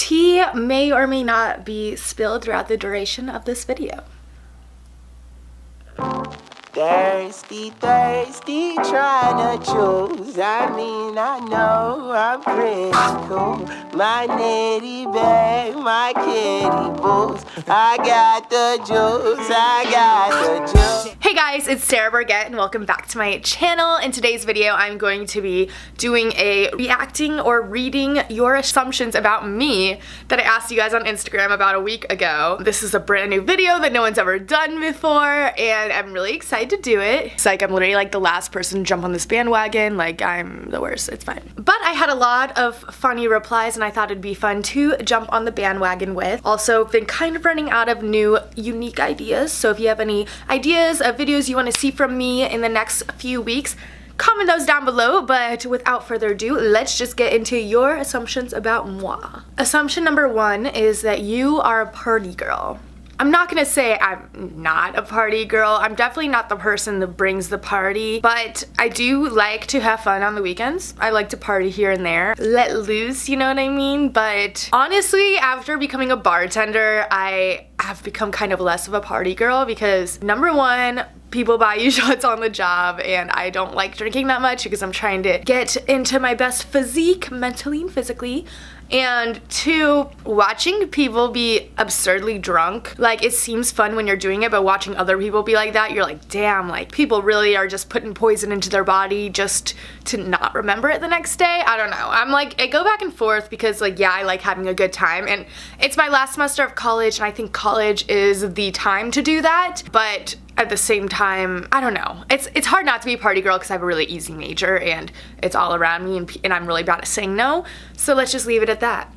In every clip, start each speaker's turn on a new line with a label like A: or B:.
A: tea may or may not be spilled throughout the duration of this video.
B: Thirsty, thirsty, trying to choose. I mean, I know I'm pretty cool. My nitty bag, my kitty boots. I got the juice, I got the juice.
A: Hey guys, it's Sarah Burgett and welcome back to my channel. In today's video, I'm going to be doing a reacting or reading your assumptions about me that I asked you guys on Instagram about a week ago. This is a brand new video that no one's ever done before and I'm really excited to do it. It's like I'm literally like the last person to jump on this bandwagon. Like I'm the worst, it's fine. But I had a lot of funny replies and I thought it'd be fun to jump on the bandwagon with. Also been kind of running out of new unique ideas, so if you have any ideas of videos you want to see from me in the next few weeks, comment those down below. But without further ado, let's just get into your assumptions about moi. Assumption number one is that you are a party girl. I'm not gonna say I'm not a party girl. I'm definitely not the person that brings the party, but I do like to have fun on the weekends. I like to party here and there, let loose, you know what I mean? But honestly, after becoming a bartender, I have become kind of less of a party girl because number one, people buy you shots on the job and I don't like drinking that much because I'm trying to get into my best physique mentally and physically. And two, watching people be absurdly drunk, like it seems fun when you're doing it, but watching other people be like that, you're like, damn, like people really are just putting poison into their body just to not remember it the next day. I don't know. I'm like, I go back and forth because like, yeah, I like having a good time and it's my last semester of college and I think college is the time to do that, but at the same time, I don't know. It's hard not to be a party girl because I have a really easy major and it's all around me and I'm really bad at saying no. So let's just leave it at that.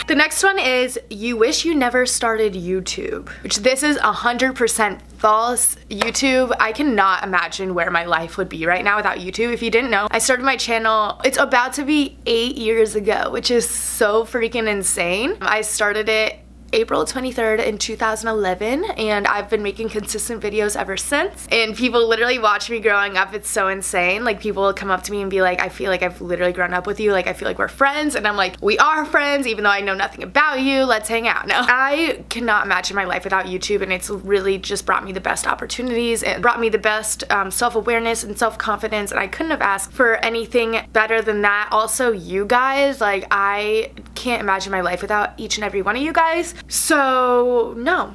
A: The next one is you wish you never started YouTube, which this is 100% false. YouTube, I cannot imagine where my life would be right now without YouTube. If you didn't know, I started my channel, it's about to be 8 years ago, which is so freaking insane. I started it April 23rd in 2011 and I've been making consistent videos ever since and people literally watch me growing up. It's so insane. Like people will come up to me and be like, I feel like I've literally grown up with you, like I feel like we're friends, and I'm like, we are friends even though I know nothing about you, let's hang out. No, I cannot imagine my life without YouTube and it's really just brought me the best opportunities and brought me the best self-awareness and self-confidence and I couldn't have asked for anything better than that. Also you guys, like I can't imagine my life without each and every one of you guys. So no,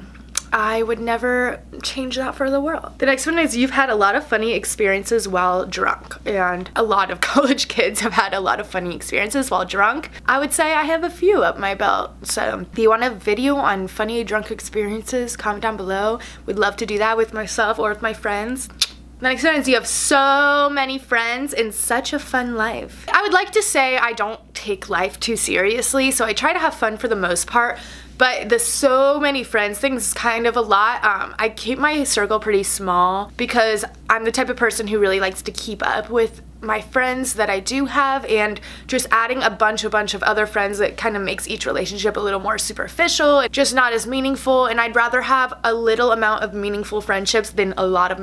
A: I would never change that for the world. The next one is you've had a lot of funny experiences while drunk, and a lot of college kids have had a lot of funny experiences while drunk. I would say I have a few up my belt. So if you want a video on funny drunk experiences, comment down below. We'd love to do that with myself or with my friends. The next one is you have so many friends and such a fun life. I would like to say I don't take life too seriously, so I try to have fun for the most part, but the so many friends thing is kind of a lot. I keep my circle pretty small because I'm the type of person who really likes to keep up with my friends that I do have, and just adding a bunch of other friends that kind of makes each relationship a little more superficial, just not as meaningful, and I'd rather have a little amount of meaningful friendships than a big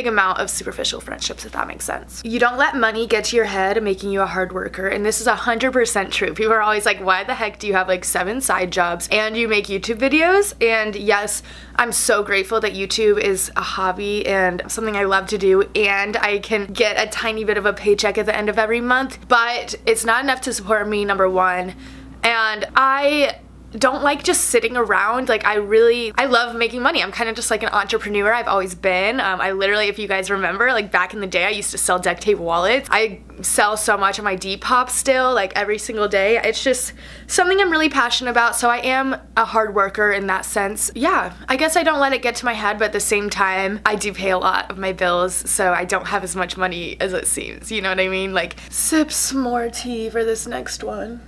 A: amount of superficial friendships, if that makes sense. You don't let money get to your head, making you a hard worker, and this is 100% true. People are always like, why the heck do you have like 7 side jobs and you make YouTube videos? And yes, I'm so grateful that YouTube is a hobby and something I love to do, and I can get a tiny bit of a paycheck at the end of every month, but it's not enough to support me, number one, and I don't like just sitting around. Like I love making money. I'm kind of just like an entrepreneur. I've always been. I literally, if you guys remember, like back in the day I used to sell duct tape wallets. I sell so much of my Depop still, like every single day. It's just something I'm really passionate about, so I am a hard worker in that sense. Yeah, I guess I don't let it get to my head, but at the same time I do pay a lot of my bills, so I don't have as much money as it seems, you know what I mean? Like sip some more tea for this next one.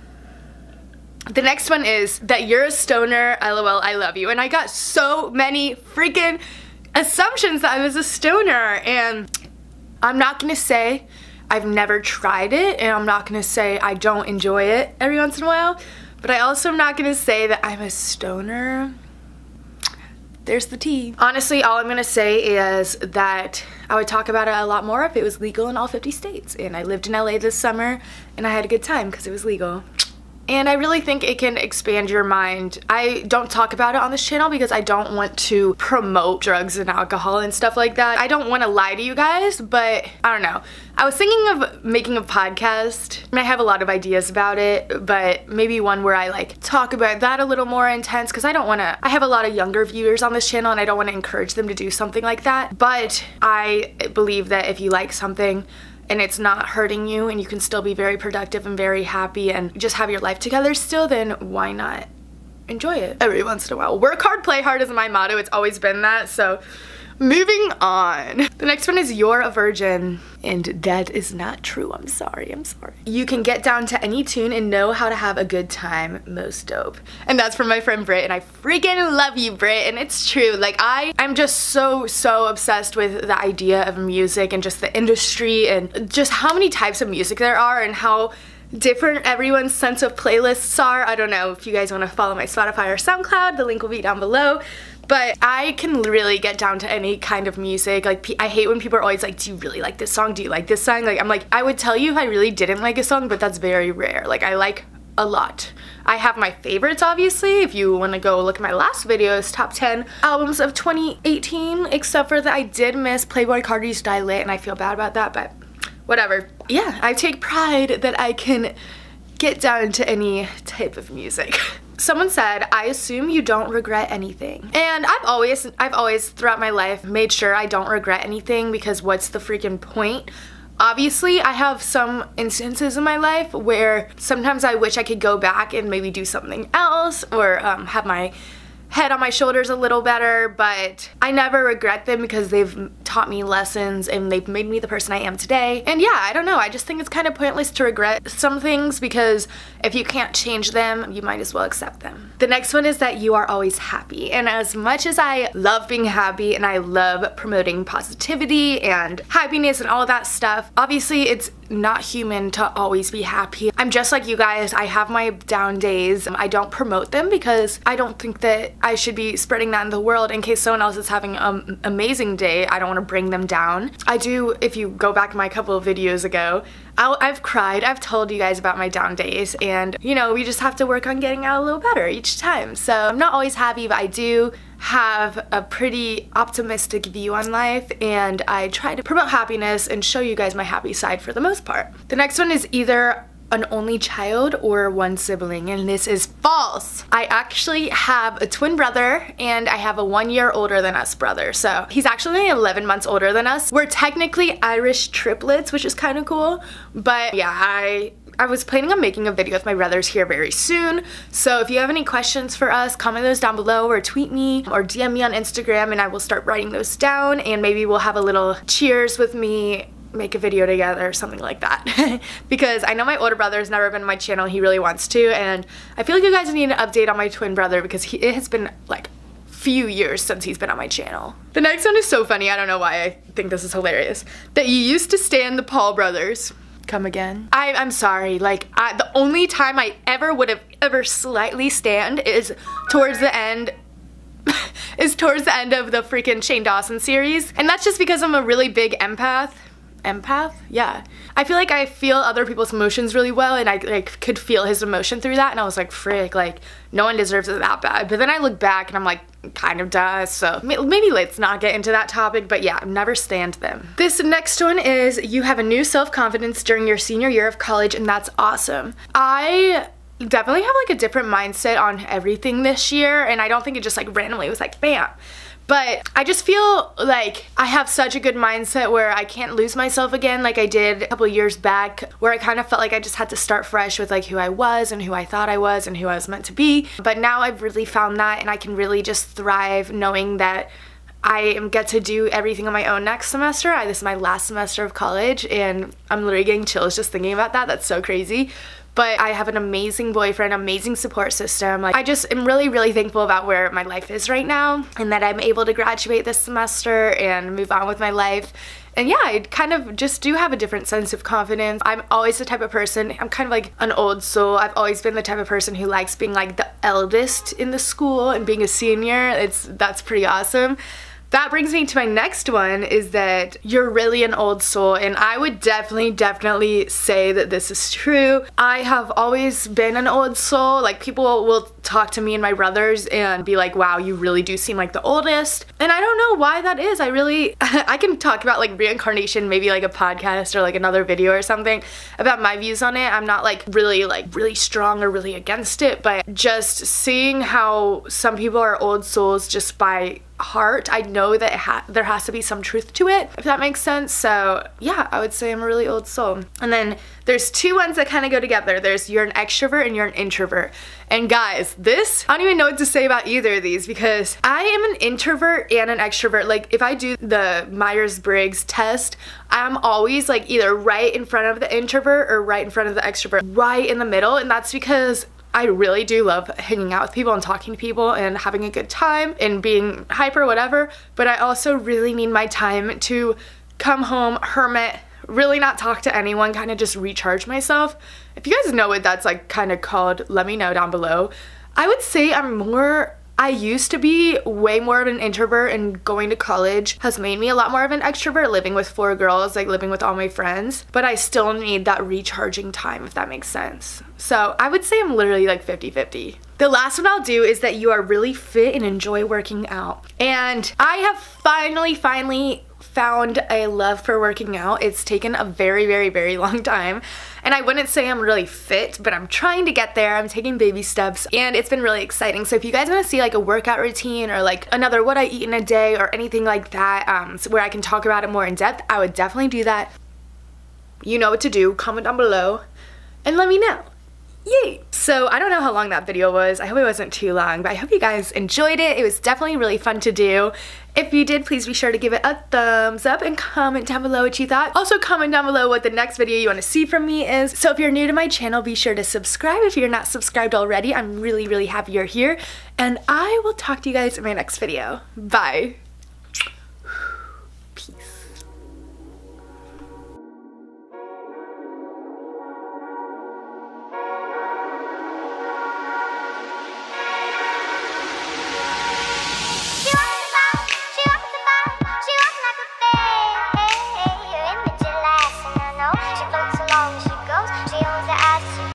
A: The next one is that you're a stoner, LOL, I love you. And I got so many freaking assumptions that I was a stoner, and I'm not gonna say I've never tried it, and I'm not gonna say I don't enjoy it every once in a while, but I also am not gonna say that I'm a stoner. There's the tea. Honestly, all I'm gonna say is that I would talk about it a lot more if it was legal in all 50 states. And I lived in LA this summer and I had a good time because it was legal. and I really think it can expand your mind. I don't talk about it on this channel because I don't want to promote drugs and alcohol and stuff like that. I don't want to lie to you guys, but I don't know. I was thinking of making a podcast, and I have a lot of ideas about it, but maybe one where I like talk about that a little more intense, because I have a lot of younger viewers on this channel and I don't want to encourage them to do something like that. But I believe that if you like something and it's not hurting you and you can still be very productive and very happy and just have your life together still, then why not enjoy it every once in a while? Work hard, play hard is my motto. It's always been that. So moving on. The next one is you're a virgin, and that is not true. I'm sorry. You can get down to any tune and know how to have a good time. Most dope. And that's from my friend Britt, and I freaking love you, Britt. And it's true. Like I'm just so obsessed with the idea of music and just the industry and just how many types of music there are and how different everyone's sense of playlists are. I don't know if you guys want to follow my Spotify or SoundCloud. The link will be down below. But I can really get down to any kind of music. Like, I hate when people are always like, do you really like this song? Do you like this song? Like, I'm like, I would tell you if I really didn't like a song, but that's very rare. Like, I like a lot. I have my favorites, obviously. If you want to go look at my last videos, top 10 albums of 2018, except for that I did miss Playboi Carti's Die Lit, and I feel bad about that, but whatever. Yeah, I take pride that I can get down to any type of music. Someone said, I assume you don't regret anything. And I've always throughout my life made sure I don't regret anything, because what's the freaking point? Obviously, I have some instances in my life where sometimes I wish I could go back and maybe do something else, or have my head on my shoulders a little better, but I never regret them because they've taught me lessons and they've made me the person I am today. And yeah, I don't know, I just think it's kind of pointless to regret some things, because if you can't change them, you might as well accept them. The next one is that you are always happy. And as much as I love being happy and I love promoting positivity and happiness and all of that stuff, obviously it's not human to always be happy. I'm just like you guys. I have my down days. I don't promote them because I don't think that I should be spreading that in the world in case someone else is having an amazing day. I don't want to bring them down. I do, if you go back my couple of videos ago, I've cried. I've told you guys about my down days, and you know, we just have to work on getting out a little better each time. So I'm not always happy, but I do have a pretty optimistic view on life, and I try to promote happiness and show you guys my happy side for the most part. The next one is either an only child or one sibling, and this is false. I actually have a twin brother, and I have a 1 year older than us brother, so he's actually 11 months older than us. We're technically Irish triplets, which is kind of cool, but yeah, I was planning on making a video with my brothers here very soon, so if you have any questions for us, comment those down below or tweet me or DM me on Instagram, and I will start writing those down, and maybe we'll have a little cheers with me, make a video together or something like that. Because I know my older brother has never been on my channel. He really wants to, and I feel like you guys need an update on my twin brother, because it has been like few years since he's been on my channel. The next one is so funny. I don't know why I think this is hilarious. That you used to stand the Paul brothers. Come again? I'm sorry, like the only time I would have ever slightly stand is towards the end of the freaking Shane Dawson series, and that's just because I'm a really big empath. Yeah. I feel like I feel other people's emotions really well, and I like could feel his emotion through that, and I was like, frick, like no one deserves it that bad. But then I look back and I'm like, kind of does, so maybe let's not get into that topic, but yeah, I've never stand them. This next one is you have a new self-confidence during your senior year of college, and that's awesome. I definitely have like a different mindset on everything this year, and I don't think it just like randomly was like bam. But I just feel like I have such a good mindset where I can't lose myself again like I did a couple years back, where I kind of felt like I just had to start fresh with like who I was and who I thought I was and who I was meant to be. But now I've really found that, and I can really just thrive knowing that I get to do everything on my own next semester. This is my last semester of college, and I'm literally getting chills just thinking about that. That's so crazy. But I have an amazing boyfriend, amazing support system. Like, I just am really, really thankful about where my life is right now, and that I'm able to graduate this semester and move on with my life. And yeah, I kind of just do have a different sense of confidence. I'm always the type of person, I'm kind of like an old soul. I've always been the type of person who likes being like the eldest in the school and being a senior. That's pretty awesome. that brings me to my next one, is that you're really an old soul, and I would definitely say that this is true. I have always been an old soul. Like, people will talk to me and my brothers and be like, wow, you really do seem like the oldest. And I don't know why that is. I can talk about like reincarnation, maybe like a podcast or like another video or something about my views on it. I'm not like really strong or really against it, but just seeing how some people are old souls just by heart, I know that there has to be some truth to it, if that makes sense. So yeah, I would say I'm a really old soul. And then there's two ones that kind of go together. There's you're an extrovert and you're an introvert. And guys, this, I don't even know what to say about either of these, because I am an introvert and an extrovert. Like, if I do the Myers-Briggs test, I'm always like either right in front of the introvert or right in front of the extrovert, right in the middle. And that's because I really do love hanging out with people and talking to people and having a good time and being hyper, whatever, but I also really need my time to come home, hermit, really not talk to anyone, kind of just recharge myself. If you guys know what that's like kind of called, let me know down below. I would say I used to be way more of an introvert, and going to college has made me a lot more of an extrovert, living with 4 girls, like living with all my friends, but I still need that recharging time, if that makes sense. So I would say I'm literally like 50-50. The last one I'll do is that you are really fit and enjoy working out. And I have finally found a love for working out. It's taken a very long time, and I wouldn't say I'm really fit, but I'm trying to get there. I'm taking baby steps, and it's been really exciting. So if you guys want to see like a workout routine or like another what I eat in a day or anything like that, where I can talk about it more in depth, I would definitely do that. You know what to do. Comment down below and let me know. Yay! So I don't know how long that video was. I hope it wasn't too long, but I hope you guys enjoyed it. It was definitely really fun to do. If you did, please be sure to give it a thumbs up and comment down below what you thought. Also comment down below what the next video you want to see from me is. So if you're new to my channel, be sure to subscribe if you're not subscribed already. I'm really happy you're here, and I will talk to you guys in my next video. Bye!